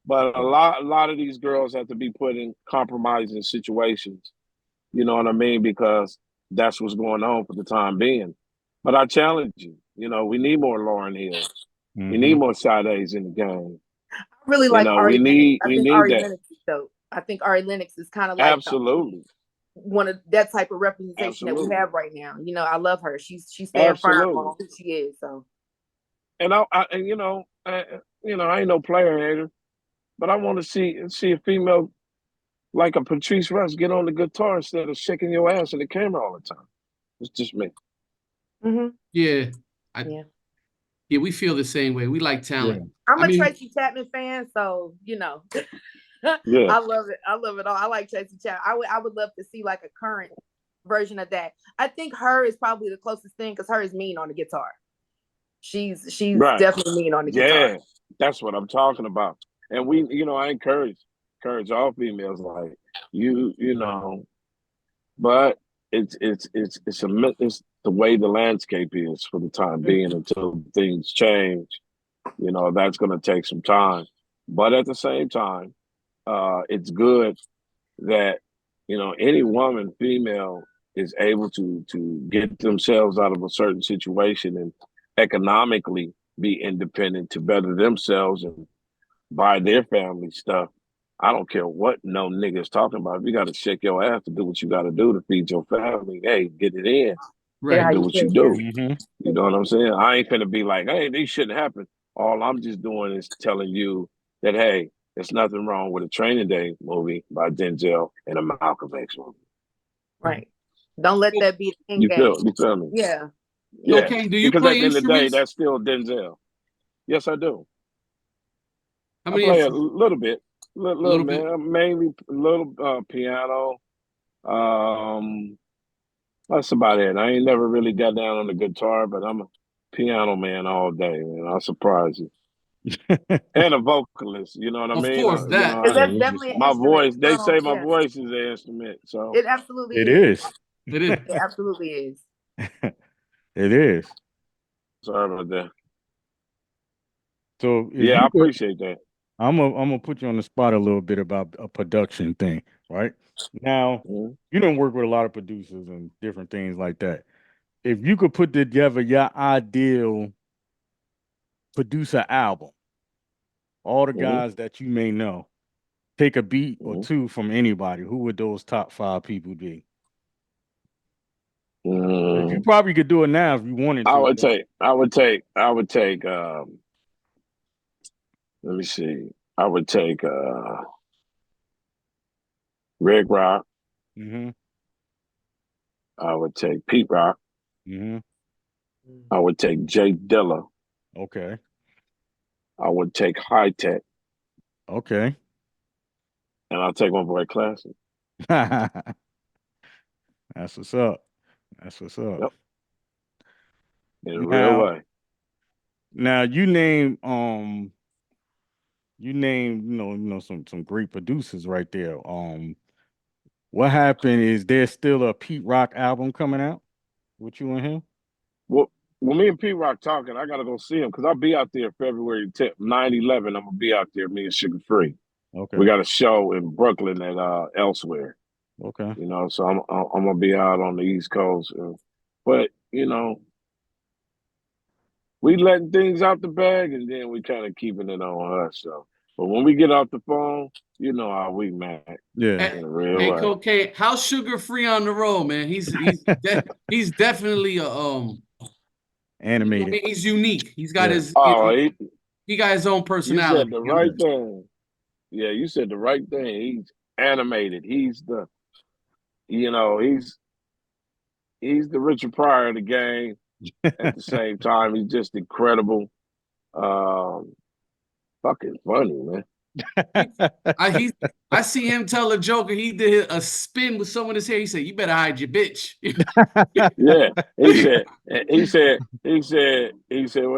But a lot of these girls have to be put in compromising situations. You know what I mean? Because that's what's going on for the time being. But I challenge you. You know, we need more Lauryn Hills. We need more Sade's in the game.
I really like Ari Lennox.
We need
Ari
that.
Lennox is dope. I think Ari Lennox is kind of like
absolutely
one of that type of representation that we have right now. You know, I love her. She's staying firm on who she is. So,
and I you know, I ain't no player hater, but I want to see a female like a Patrice Russ get on the guitar instead of shaking your ass in the camera all the time. It's just me.
Yeah, yeah, we feel the same way. We like talent.
Yeah. I'm a Tracy Chapman fan, so you know.
Yeah.
I love it. I love it all. I like Tracy Chapman. I would love to see like a current version of that. I think her is probably the closest thing because her is mean on the guitar. She's definitely mean on the guitar.
Yeah, that's what I'm talking about. And we, you know, I encourage all females like you know, but it's the way the landscape is for the time being until things change. You know, that's going to take some time. But at the same time, it's good that, you know, any woman, female, is able to get themselves out of a certain situation and economically be independent to better themselves and buy their family stuff. I don't care what no nigga's talking about. If you got to shake your ass to do what you got to do to feed your family, hey, get it in.
Right.
how
do
you
what you
feel.
do.
Mm-hmm.
You know what I'm saying? I ain't gonna be like, hey, these shouldn't happen. All I'm just doing is telling you that, hey, there's nothing wrong with a Training Day movie by Denzel and a Malcolm X movie.
Right. Don't let that be the end
You
game.
feel me?
Yeah.
Yeah.
Okay. Do you
Because at
play
the end of the day,
instruments?
that's still Denzel. Yes, I do.
How
I
many
play a
instruments?
little bit.
A
Little
little bit.
man. Mainly a little piano. That's about it. I ain't never really got down on the guitar, but I'm a piano man all day, man. I'll surprise you. And a vocalist, you know what I
Of
mean?
course, that.
Because
Yeah,
that's
you just
definitely an
My
instrument.
voice, they say my
Yeah.
voice is an instrument, so
It absolutely
it
is.
is.
It is.
It absolutely is.
It is.
sorry about that.
So if
Yeah, I
you could,
appreciate that.
I'm gonna put you on the spot a little bit about a production thing, right? Now,
Mhm.
you don't work with a lot of producers and different things like that. If you could put together your ideal producer album, all the
Mhm.
guys that you may know, take a beat or
Mhm.
two from anybody, who would those top 5 people be? You
Mm,
probably could do it now if you wanted
I
to,
would
but
take. I would take. Let me see. I would take Rick Rock.
mm-hmm,
I would take Pete Rock.
mm-hmm,
I would take Jay Dilla.
okay,
I would take High Tech,
okay.
and I'll take my boy Klassik.
That's what's up. That's what's up.
Yep, in a real
Now,
way.
now you name some great producers right there. What happened is there's still a Pete Rock album coming out with you and him?
Well, when me and Pete Rock talking, I gotta go see him because I'll be out there February 10th, 9/11. I'm gonna be out there, me and Sugar Free. We
Okay,
got a show in Brooklyn at Elsewhere.
okay.
You know, so I'm gonna be out on the East Coast. But you know, we letting things out the bag, and then we kind of keeping it on us. So, but when we get off the phone, you know how we man
Yeah,
Hey,
in a real
hey,
way.
Kokane, how's Sugar Free on the road, man? He's definitely a
animated.
he's unique. He's got
Yeah.
his
Oh,
he got his own
you said
personality.
the
You know?
right thing. Yeah, you said the right thing. He's animated. He's the, you know, he's the Richard Pryor of the game. At the same time, he's just incredible. Um, fucking funny, man.
He, he I see him tell a joke, and he did a spin with someone his hair. He said, "You better hide your bitch."
Yeah, he said what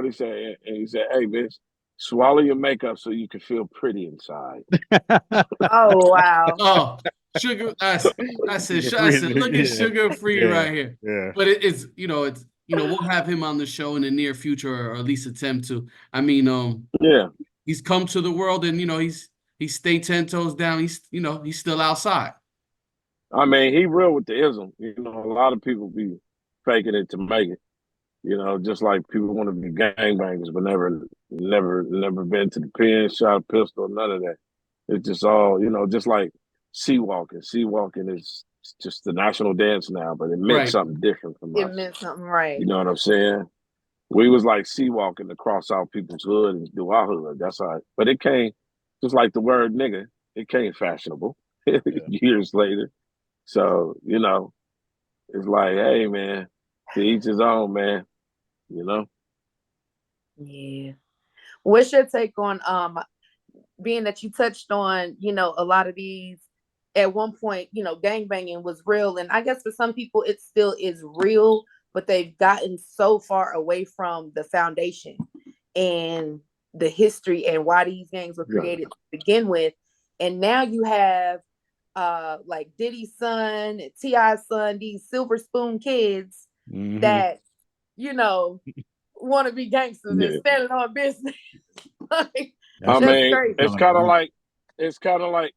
he said, and he said, "Hey, bitch, swallow your makeup so you can feel pretty inside."
Oh wow.
Oh, sugar. I said,
Sugar
I
free.
said, look at
Yeah,
Sugar Free
yeah,
right here.
yeah.
But we'll have him on the show in the near future, or at least attempt to. I mean,
Yeah,
he's come to the world, and he stayed 10 toes down. He's still outside.
I mean, he real with the ism. You know, a lot of people be faking it to make it. You know, just like people want to be gangbangers, but never been to the pen, shot a pistol, none of that. It's just all, you know, just like sea walking. Sea walking is just the national dance now, but it meant
Right.
something different from
It
us.
meant something right.
You know what I'm saying? We was like sea walking to cross out people's hood and do our hood. That's how. But it came just like the word nigga. It came fashionable
Yeah.
years later. So you know, it's like, hey man, to each his own, man. You know.
Yeah. What's your take on being that you touched on, a lot of these at one point, gangbanging was real. And I guess for some people it still is real, but they've gotten so far away from the foundation and the history and why these gangs were
Yeah.
created to begin with. And now you have like Diddy's son and T.I.'s son, these silver spoon kids
Mm-hmm.
that, want to be gangsters and
Yeah.
standing on business. Like,
I
That's
that's
mean,
crazy.
it's kind of like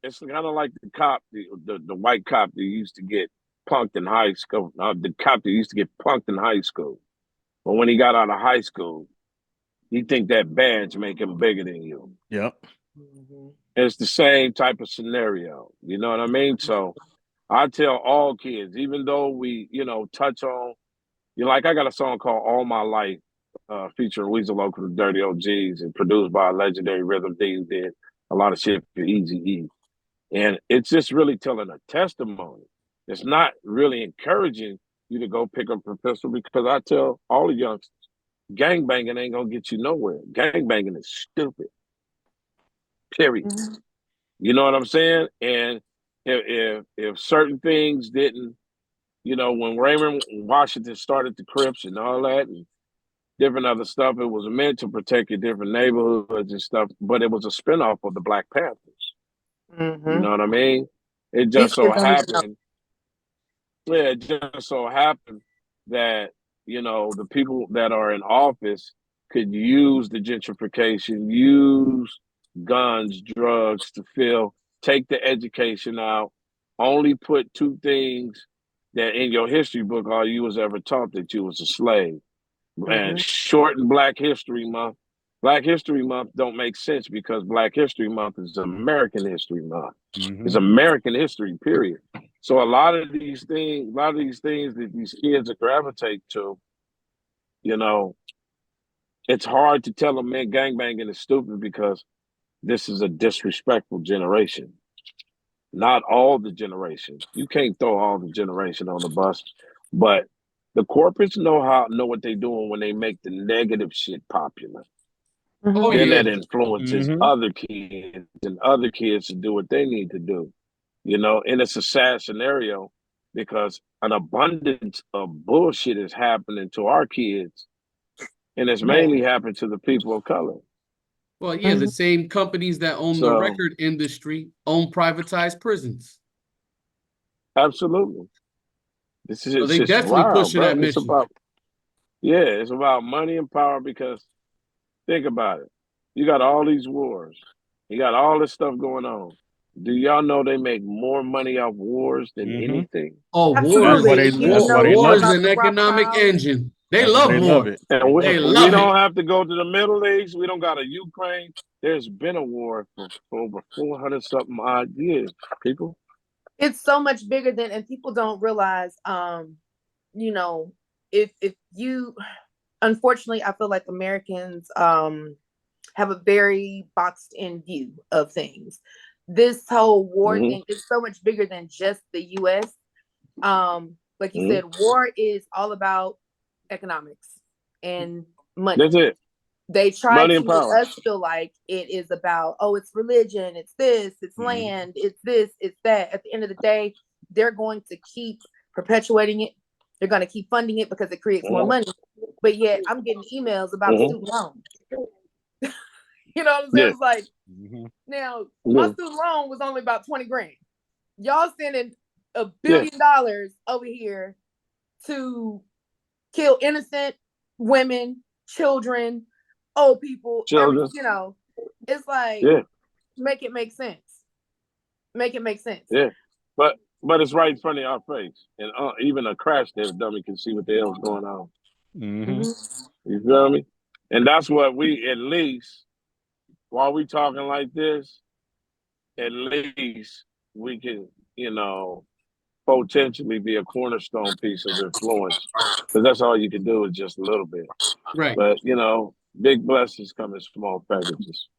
the cop, the white cop that used to get punked in high school. The cop that used to get punked in high school, but when he got out of high school, he think that badge make him bigger than you.
Yep.
Mm-hmm.
It's the same type of scenario. You know what I mean? So I tell all kids, even though we, touch on You know, like I got a song called All My Life, featuring Weezy Local, the Dirty OGs, and produced by a legendary Rhythm D, who did a lot of shit for Easy E. And it's just really telling a testimony. It's not really encouraging you to go pick up a pistol, because I tell all the youngsters, gangbanging ain't gonna get you nowhere. Gangbanging is stupid. Period.
Mhm.
You know what I'm saying? And if certain things didn't, you know, when Raymond Washington started the Crips and all that and different other stuff, it was meant to protect your different neighborhoods and stuff, but it was a spinoff of the Black Panthers. You know what I mean? It
These
just so
kids don't even know.
happened, yeah, it just so happened that, you know, the people that are in office could use the gentrification, use guns, drugs to fill, take the education out, only put two things that in your history book all you was ever taught, that you was a slave, and shorten Black History Month. Black History Month don't make sense because Black History Month is American History Month. It's American history, period. So a lot of these things that these kids are gravitate to, you know, it's hard to tell them, man, gangbanging is stupid, because this is a disrespectful generation. Not all the generations. You can't throw all the generation on the bus, but the corporates know what they're doing when they make the negative shit popular.
Oh
Then
yeah.
that influences other kids and other kids to do what they need to do. You know, and it's a sad scenario because an abundance of bullshit is happening to our kids, and it's mainly happened to the people of color.
Well, yeah, the same companies that own the
So,
record industry own privatized prisons.
absolutely. This is
So
it's
they
just
definitely
wild,
pushing
bro.
that mission.
It's about money and power, because think about it. You got all these wars. You got all this stuff going on. Do y'all know they make more money off wars than anything?
Oh,
That's why
Absolutely.
they.
If you
That's why
know
they
war
love
is
it.
about
an
the
economic
Rothschilds,
engine. They
That's why
love
they love
war.
it.
And
They
we
love
don't
it.
have to go to the Middle East. We don't got a Ukraine. There's been a war for over 400 something odd years, people.
it's so much bigger than, and people don't realize, you know, if you, unfortunately, I feel like Americans have a very boxed in view of things. This whole war
Mm-hmm.
thing is so much bigger than just the US. Like you
Mm-hmm.
said, war is all about economics and money.
That's it.
They try
Money
to
and
make
power.
us feel like it is about, oh, it's religion, it's this, it's land, it's this, it's that. At the end of the day, they're going to keep perpetuating it. They're going to keep funding it because it creates more money. But yet I'm getting emails about student loan. You know what I'm saying?
Yeah.
It's like, now my
Yeah.
student loan was only about 20 grand. Y'all sending $1
Yeah.
billion over here to kill innocent women, children, old people,
Children.
you know, it's like,
Yeah.
make it make sense. Make it make sense.
Yeah. But it's right in front of our face. And even a crash test dummy can see what the hell's going on. You feel me? And that's what we, at least, while we talking like this, at least we can, you know, potentially be a cornerstone piece of influence. Because that's all you can do is just a little bit.
Right.
But, you know, big blessings come in small packages.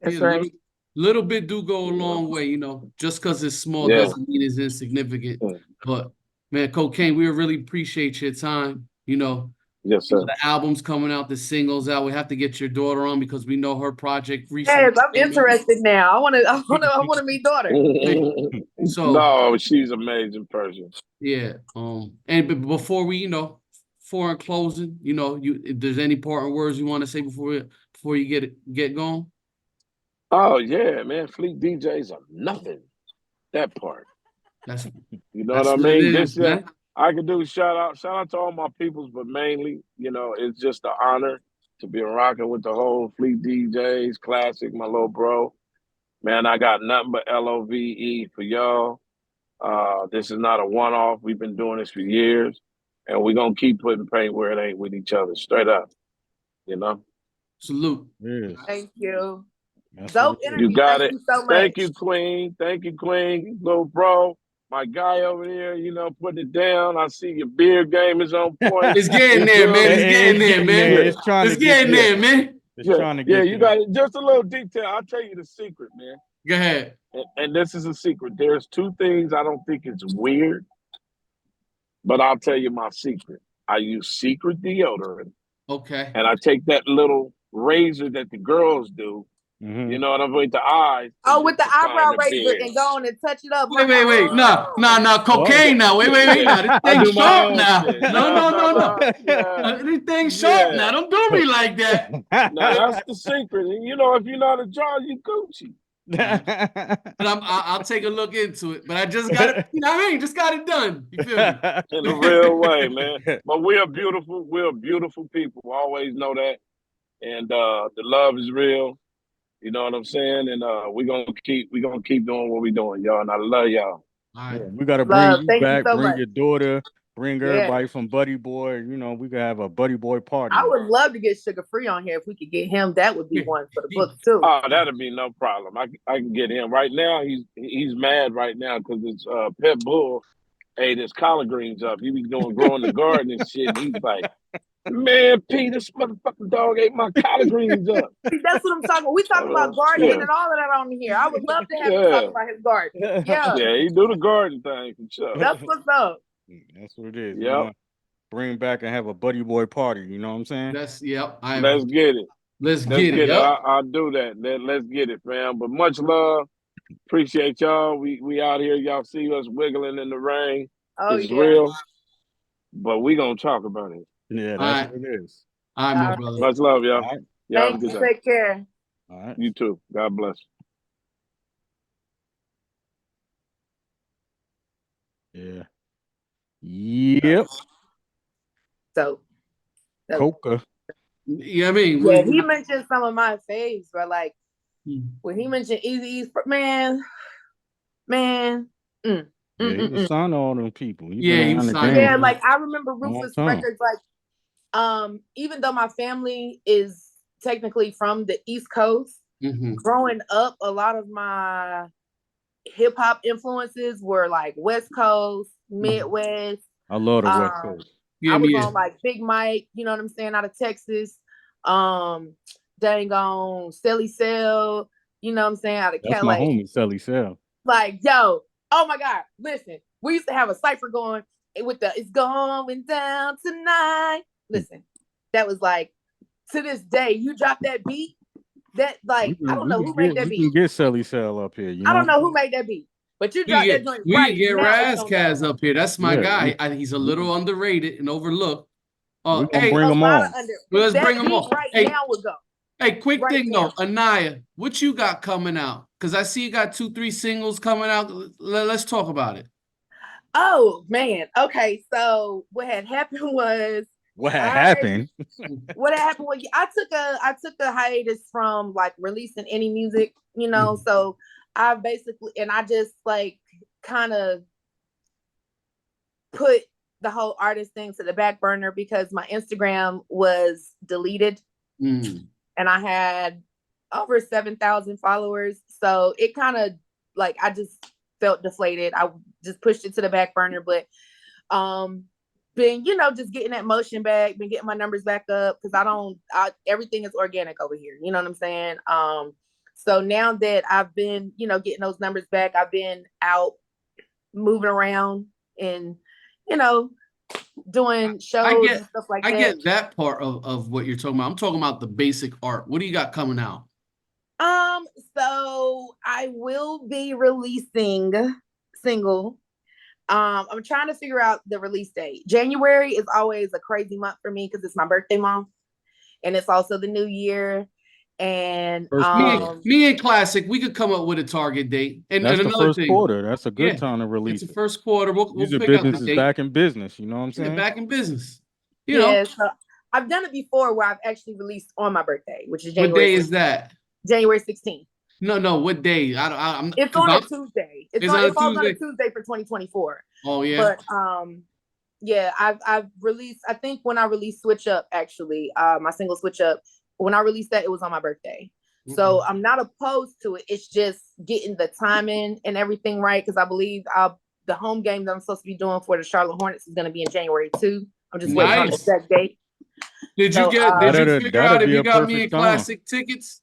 That's
Yeah,
right.
little bit do go a long way, you know. Just because it's small
Yeah.
doesn't mean it's insignificant.
Yeah.
But man, Kokane, we really appreciate your time. You know,
Yes, sir.
the album's coming out, the singles out. We have to get your daughter on because we know her project recently.
Yes, I'm interested now. I want to meet daughter.
So
No, she's an amazing person.
yeah. And before we, you know, before in closing, you know, if there's any parting words you want to say before you get going.
Oh yeah, man. Fleet DJs are nothing. That part.
That's
You know what I
what it
mean?
is, man.
I could do shout out to all my peoples, but mainly, you know, it's just an honor to be rocking with the whole Fleet DJs, Klassik, my little bro. Man, I got nothing but LOVE for y'all. This is not a one-off. We've been doing this for years, and we're gonna keep putting paint where it ain't with each other, straight up. You know?
Salute.
Yes.
Thank you.
That's
Dope
what it is.
interview.
You got
Thank
it.
you so much.
Thank you, Queen. Thank you, Queen. Little bro. my guy over there, you know, putting it down. I see your beer game is on point.
It's getting there, man. It's getting there, man.
It's trying
It's
to get
getting there, man.
It's trying to
Yeah,
get
you
there.
got it. Just a little detail. I'll tell you the secret, man.
Go ahead.
And this is a secret. There's two things I don't think it's weird, but I'll tell you my secret. I use secret deodorant,
Okay.
and I take that little razor that the girls do. You know what I'm with the eyes.
Oh, with the eyebrow
the
razor
beard.
and go on and touch it up.
Wait. No, cocaine now. Wait. Now this
I
thing's
do my
sharp
own
now.
shit.
No.
Yeah.
This thing's sharp
Yeah.
now. Don't do me like that.
Now that's the secret. And you know, if you're not a jar, you Gucci.
But I'll take a look into it. But I just got it. You know what I mean? Just got it done. You feel me?
In a real way, man. But we are beautiful. We're beautiful people. Always know that. And the love is real. You know what I'm saying? And we're gonna keep doing what we're doing, y'all. And I love y'all.
All right.
Yeah, we gotta bring you
Thank you
back,
so
bring
much.
your daughter, bring everybody from Buddy Boy. You know, we could have a Buddy Boy party.
I would love to get Sugar Free on here if we could get him. That would be one for the book too.
Oh, that'd be no problem. I can get him right now. He's mad right now because his pit bull ate his collard greens up. He was growing the garden and shit. And he's like, man, P, this motherfucking dog ate my collard greens up.
That's what I'm talking about. We talking about gardening and all of that on here. I would love to have him talk about his garden. Yeah.
Yeah, he do the garden thing for sure.
That's what's up.
That's what it is.
Yeah.
Bring back and have a Buddy Boy party. You know what I'm saying?
Let's get it.
Let's get it. I'll do that. Let's get it, fam. But much love. Appreciate y'all. We out here. Y'all see us wiggling in the rain.
Oh,
it's
yeah.
real. But we gonna talk about it.
Yeah, that's what it is.
All right, my brother.
Much love, y'all.
All right.
Y'all
Thank you. Take care.
All right.
You too. God bless.
Yeah. Yep.
So
Coca.
Yeah, I mean,
yeah, he mentioned some of my faves, but like when he mentioned Eazy-E's, man.
Yeah, he was signing all them people.
He was signing.
Yeah, like I remember Rufus Records, like even though my family is technically from the East Coast, growing up, a lot of my hip hop influences were like West Coast, Midwest.
I love the West Coast.
I was on like Big Mike, you know what I'm saying, out of Texas. Dang on Sally Cell, you know what I'm saying, out of
That's
Cali.
my homie, Sally Cell.
Like, yo, oh my God, listen, we used to have a cipher going with the "It's Going Down Tonight." Listen, that was like, to this day, you drop that beat, that like, I don't know who made that beat.
You can get Sally Cell up here. You know?
I don't know who made that beat. But you drop that joint right
get
now.
Razzcast up here. That's my guy. He's a little underrated and overlooked.
We're gonna bring them on.
Let's bring them on.
Right now would go.
Hey, quick thing though, Anaya, what you got coming out? Because I see you got 2-3 singles coming out. Let's talk about it.
Oh man. Okay. So what had happened was
What happened
was I took a hiatus from like releasing any music, you know. So I just like kind of put the whole artist thing to the back burner because my Instagram was deleted and I had over 7,000 followers. So it kind of like, I just felt deflated. I just pushed it to the back burner, but been, you know, just getting that motion back, been getting my numbers back up because everything is organic over here. You know what I'm saying? So now that I've been, you know, getting those numbers back, I've been out moving around and, you know, doing shows and stuff like that.
I get that part of what you're talking about. I'm talking about the basic art. What do you got coming out?
So I will be releasing single. I'm trying to figure out the release date. January is always a crazy month for me because it's my birthday month and it's also the new year. And
me and Klassik, we could come up with a target date. And
that's
another
the first
thing,
quarter. That's a good time to release.
It's the first quarter. We'll
These are
pick up the
businesses
date.
back in business. You know what I'm saying?
Back in business. You know.
So I've done it before where I've actually released on my birthday, which is January.
What day is that?
January 16th.
No, what day?
It's on a Tuesday. It falls on a Tuesday for 2024.
Oh yeah.
But yeah, I've released. I think when I released Switch Up, actually, my single Switch Up. When I released that, it was on my birthday. So I'm not opposed to it. It's just getting the timing and everything right because I believe I'll the home game that I'm supposed to be doing for the Charlotte Hornets is going to be in January too. I'm just waiting on the exact date.
Did you figure out if you got me in Klassik tickets?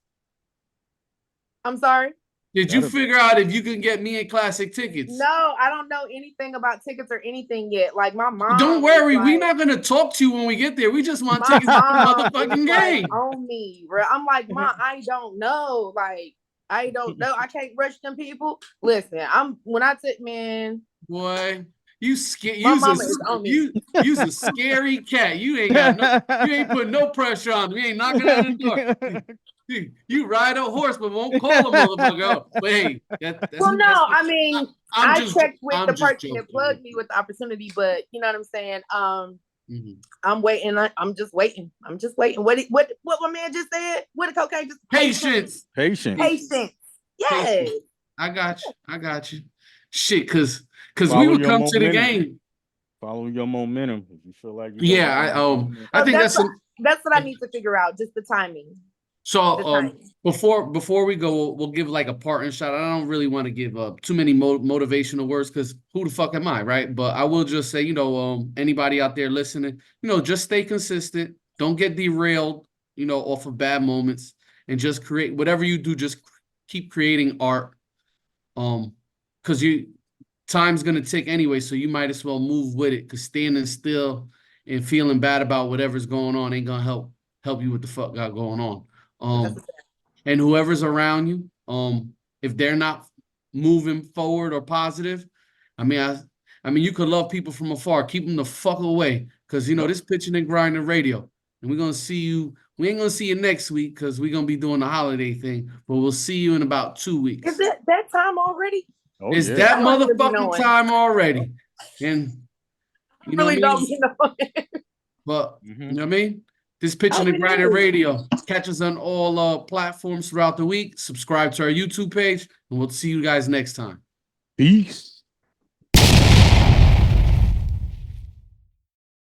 I'm sorry?
Did you figure out if you can get me in Klassik tickets?
No, I don't know anything about tickets or anything yet. Like my mom.
Don't worry, we're not gonna talk to you when we get there. We just want tickets to the motherfucking game.
On me, bro. I'm like, Mom, I don't know. Like, I don't know. I can't rush them people. Listen, when I took man.
Boy, you's a scary cat. You ain't putting no pressure on me. You ain't knocking on the door. You ride a horse, but won't call a motherfucker. But hey,
I checked with the person that plugged me with the opportunity, but you know what I'm saying. I'm waiting. I'm just waiting. What my man just said? What did Kokane just?
Patience.
Yes.
I got you. Shit, because we would come to the game.
Follow your momentum if you feel like.
I think that's
what I need to figure out. Just the timing.
So before we go, we'll give like a parting shot. I don't really want to give too many motivational words because who the fuck am I, right? But I will just say, anybody out there listening, just stay consistent. Don't get derailed, off of bad moments, and just create whatever you do. Just keep creating art, because time's gonna tick anyway, so you might as well move with it. Because standing still and feeling bad about whatever's going on ain't gonna help you with the fuck got going on. And whoever's around you, if they're not moving forward or positive, I mean, you could love people from afar, keep them the fuck away, because this Pitchin and Grindnin radio, and we're gonna see you. We ain't gonna see you next week because we're gonna be doing the holiday thing, but we'll see you in about 2 weeks.
Is it that time already?
Oh,
it's that motherfucking time already, and you know what I mean. But you know what I mean. This Pitchin and Grindnin radio. Catch us on all platforms throughout the week. Subscribe to our YouTube page, and we'll see you guys next time.
Peace.